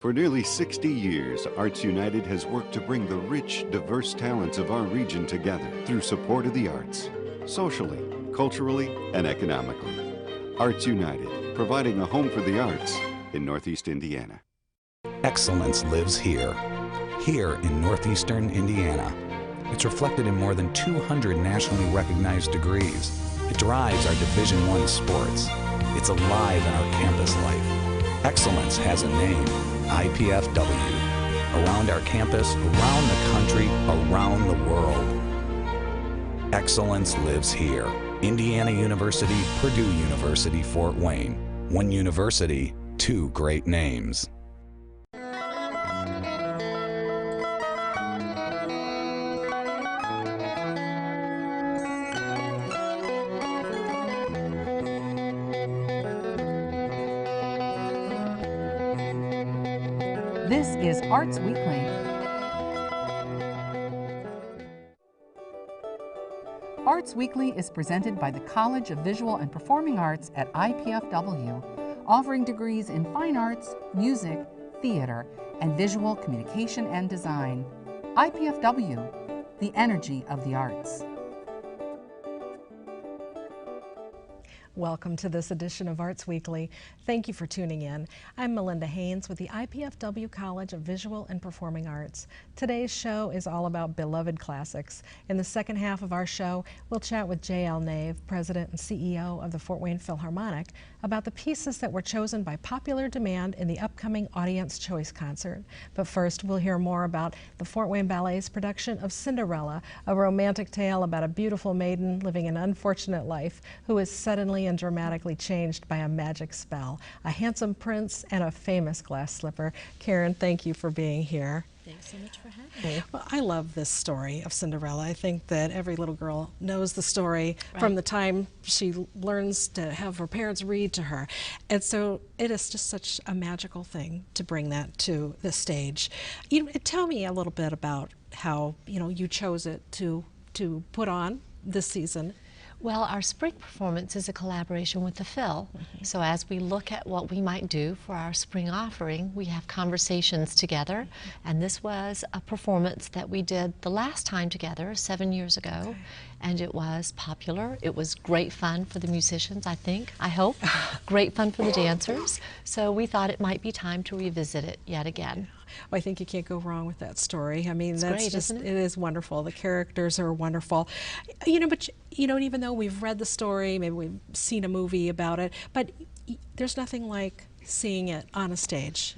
For nearly 60 years, Arts United has worked to bring the rich, diverse talents of our region together through support of the arts, socially, culturally, and economically. Arts United, providing a home for the arts in Northeast Indiana. Excellence lives here in Northeastern Indiana. It's reflected in more than 200 nationally recognized degrees. It drives our Division I sports. It's alive in our campus life. Excellence has a name, IPFW. Around our campus, around the country, around the world. Excellence lives here. Indiana University, Purdue University, Fort Wayne. One university, two great names. This is Arts Weekly. Arts Weekly is presented by the College of Visual and Performing Arts at IPFW, offering degrees in fine arts, music, theater, and visual communication and design. IPFW, the energy of the arts. Welcome to this edition of Arts Weekly. Thank you for tuning in. I'm Melinda Haines with the IPFW College of Visual and Performing Arts. Today's show is all about beloved classics. In the second half of our show, we'll chat with J.L. Nave, President and CEO of the Fort Wayne Philharmonic, about the pieces that were chosen by popular demand in the upcoming Audience Choice Concert. But first, we'll hear more about the Fort Wayne Ballet's production of Cinderella, a romantic tale about a beautiful maiden living an unfortunate life who is suddenly and dramatically changed by a magic spell, a handsome prince, and a famous glass slipper. Karen, thank you for being here. Thanks so much for having me. Well, I love this story of Cinderella. I think that every little girl knows the story from the time she learns to have her parents read to her. And so it is just such a magical thing to bring that to the stage. Tell me a little bit about how you chose it to put on this season. Well, our spring performance is a collaboration with the Phil. So as we look at what we might do for our spring offering, we have conversations together. And this was a performance that we did the last time together, 7 years ago. And it was popular. It was great fun for the musicians, I hope. Great fun for the dancers. So we thought it might be time to revisit it yet again. Well, I think you can't go wrong with that story. I mean, that's great, just, isn't it is wonderful. The characters are wonderful. But even though we've read the story, maybe we've seen a movie about it, but there's nothing like seeing it on a stage,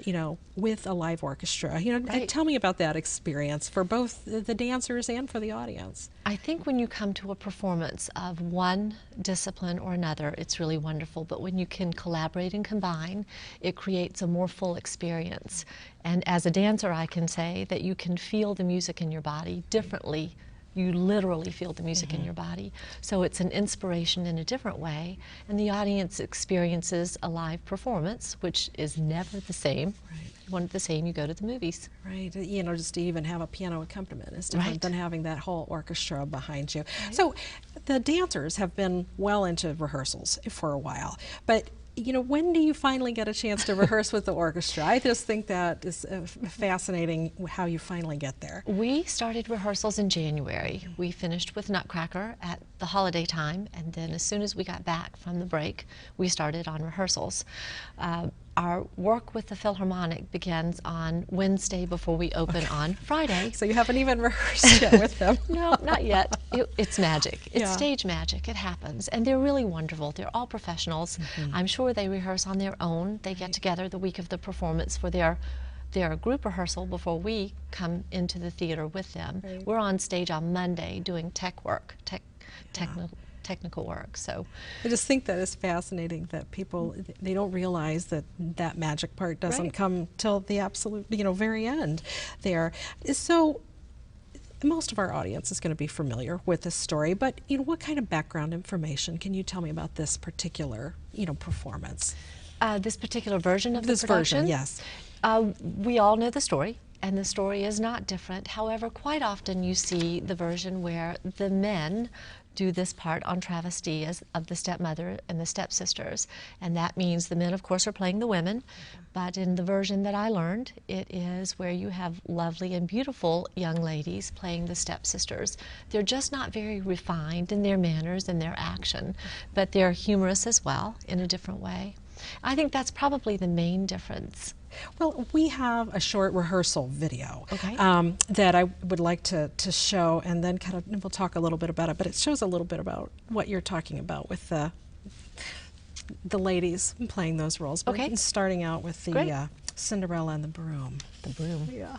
with a live orchestra. Tell me about that experience for both the dancers and for the audience. I think when you come to a performance of one discipline or another, it's really wonderful. But when you can collaborate and combine, it creates a more full experience. And as a dancer, I can say that you can feel the music in your body differently. You literally feel the music in your body. So it's an inspiration in a different way, and the audience experiences a live performance, which is never the same. Right. You want it the same, you go to the movies. Right, just to even have a piano accompaniment is different than having that whole orchestra behind you. Right. So the dancers have been well into rehearsals for a while, but when do you finally get a chance to rehearse with the orchestra? I just think that is fascinating how you finally get there. We started rehearsals in January. We finished with Nutcracker at the holiday time, and then as soon as we got back from the break, we started on rehearsals. Our work with the Philharmonic begins on Wednesday before we open on Friday. So you haven't even rehearsed yet with them? No, not yet. It's magic. It's stage magic. It happens. And they're really wonderful. They're all professionals. I'm sure they rehearse on their own. They get together the week of the performance for their group rehearsal before we come into the theater with them. Right. We're on stage on Monday doing technical work. So I just think that is fascinating that people, they don't realize that that magic part doesn't come till the absolute very end there. So most of our audience is going to be familiar with this story, but what kind of background information can you tell me about this particular performance? This particular version of the production? Yes. We all know the story. And the story is not different. However, quite often you see the version where the men do this part on travesty of the stepmother and the stepsisters. And that means the men, of course, are playing the women. But in the version that I learned, it is where you have lovely and beautiful young ladies playing the stepsisters. They're just not very refined in their manners and their action, but they're humorous as well in a different way. I think that's probably the main difference. Well, we have a short rehearsal video Okay. that I would like to show, and then kind of we'll talk a little bit about it, but it shows a little bit about what you're talking about with the ladies playing those roles. But Okay. starting out with the Cinderella and the broom. The broom. Yeah.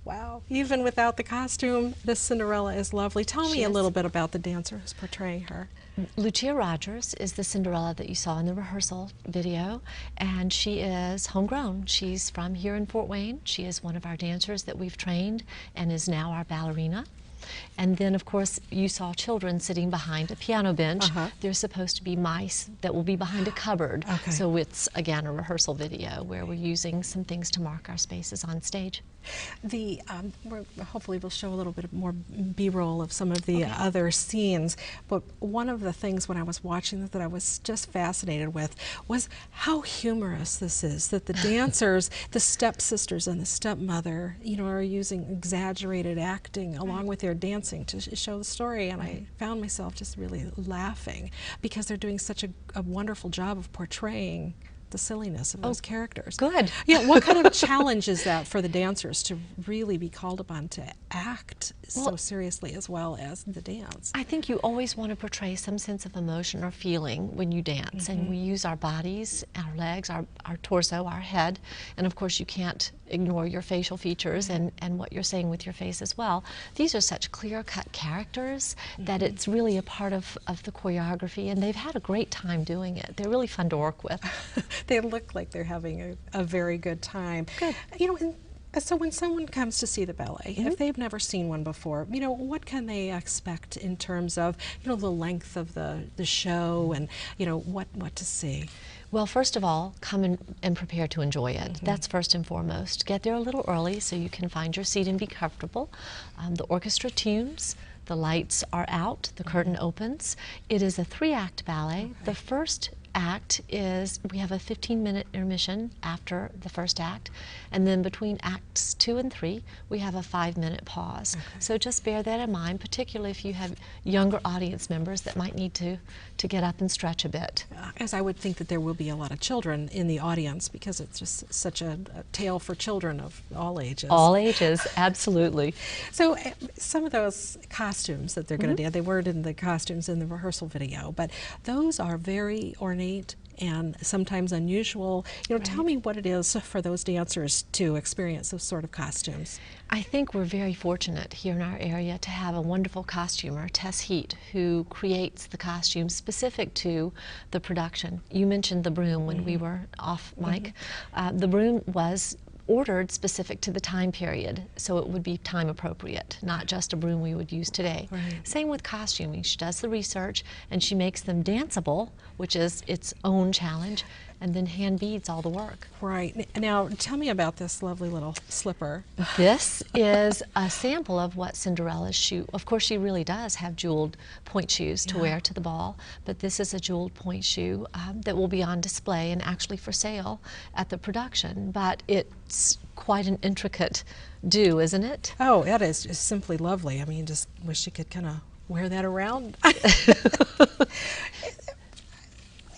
Wow. Even without the costume, this Cinderella is lovely. Tell me a little bit about the dancer who's portraying her. Lucia Rogers is the Cinderella that you saw in the rehearsal video, and she is homegrown. She's from here in Fort Wayne. She is one of our dancers that we've trained and is now our ballerina. And then, of course, you saw children sitting behind a piano bench. There's supposed to be mice that will be behind a cupboard. So it's, again, a rehearsal video where we're using some things to mark our spaces on stage. Hopefully we'll show a little bit more B-roll of some of the other scenes, but one of the things when I was watching that I was just fascinated with was how humorous this is, that the dancers, the stepsisters and the stepmother, you know, are using exaggerated acting along with their dancing to show the story, and I found myself just really laughing because they're doing such a wonderful job of portraying the silliness of those characters. Good. Yeah, what kind of challenge is that for the dancers to really be called upon to act so seriously as well as the dance? I think you always want to portray some sense of emotion or feeling when you dance, and we use our bodies, our legs, our torso, our head, and of course you can't ignore your facial features and what you're saying with your face as well. These are such clear-cut characters that it's really a part of the choreography, and they've had a great time doing it. They're really fun to work with. They look like they're having a very good time. Good. You know, and so when someone comes to see the ballet, if they've never seen one before, you know, what can they expect in terms of, you know, the length of the show and, you know, what to see? Well, first of all, come and prepare to enjoy it. That's first and foremost. Get there a little early so you can find your seat and be comfortable. The orchestra tunes, the lights are out, the curtain opens. It is a 3-act ballet. The first act is, we have a 15-minute intermission after the first act, and then between acts 2 and 3, we have a 5-minute pause. Okay. So just bear that in mind, particularly if you have younger audience members that might need to get up and stretch a bit. As I would think that there will be a lot of children in the audience because it's just such a tale for children of all ages. All ages, absolutely. So some of those costumes that they're going to do, they weren't in the costumes in the rehearsal video, but those are very ornate and sometimes unusual. You know, tell me what it is for those dancers to experience those sort of costumes. I think we're very fortunate here in our area to have a wonderful costumer, Tess Heat, who creates the costumes specific to the production. You mentioned the broom when we were off mic. The broom was ordered specific to the time period, so it would be time appropriate, not just a broom we would use today. Right. Same with costuming. She does the research and she makes them danceable, which is its own challenge, and then hand beads all the work. Right. Now, tell me about this lovely little slipper. This is a sample of what Cinderella's shoe, of course she really does have jeweled point shoes to wear to the ball, but this is a jeweled point shoe that will be on display and actually for sale at the production, but it's quite an intricate do, isn't it? Oh, it is just simply lovely. I mean, just wish you could kind of wear that around.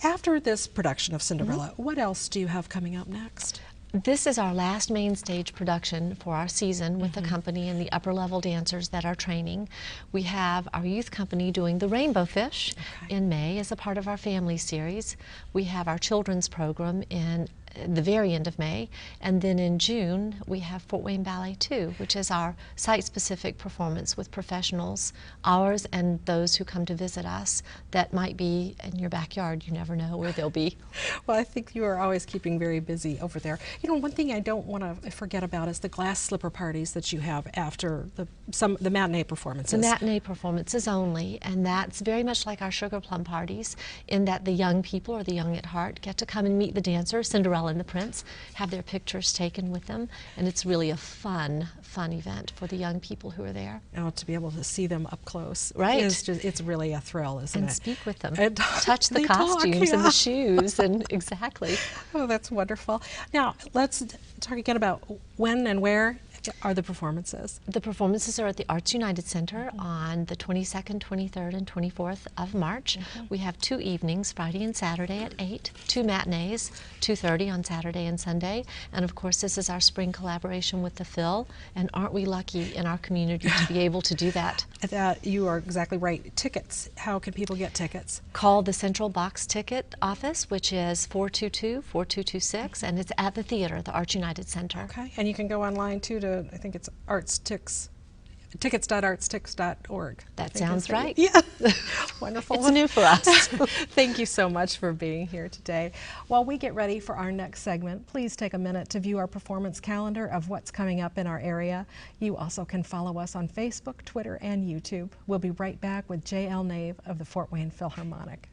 After this production of Cinderella, what else do you have coming up next? This is our last main stage production for our season with the company and the upper level dancers that are training. We have our youth company doing the Rainbow Fish in May as a part of our family series. We have our children's program in the very end of May, and then in June we have Fort Wayne Ballet 2, which is our site-specific performance with professionals, ours and those who come to visit us, that might be in your backyard. You never know where they'll be. Well, I think you are always keeping very busy over there. You know, one thing I don't want to forget about is the glass slipper parties that you have after the matinee performances. The matinee performances only, and that's very much like our sugar plum parties in that the young people or the young at heart get to come and meet the dancers, Cinderella and the Prince, have their pictures taken with them, and it's really a fun event for the young people who are there. Oh, to be able to see them up close. Right. It's really a thrill, isn't it? And speak with them, And touch the they talk, costumes and the shoes, and exactly. Oh, that's wonderful. Now, let's talk again about when and where are the performances. The performances are at the Arts United Center on the 22nd, 23rd, and 24th of March. We have 2 evenings, Friday and Saturday at 8, 2 matinees, 2:30 on Saturday and Sunday, and of course this is our spring collaboration with the Phil, and aren't we lucky in our community to be able to do that? You are exactly right. Tickets, how can people get tickets? Call the Central Box Ticket Office, which is 422-4226, and it's at the theater, the Arts United Center. Okay, and you can go online too to, I think it's tickets.artstix.org. That sounds right. Yeah, wonderful. It's new for us. Thank you so much for being here today. While we get ready for our next segment, please take a minute to view our performance calendar of what's coming up in our area. You also can follow us on Facebook, Twitter, and YouTube. We'll be right back with J.L. Nave of the Fort Wayne Philharmonic.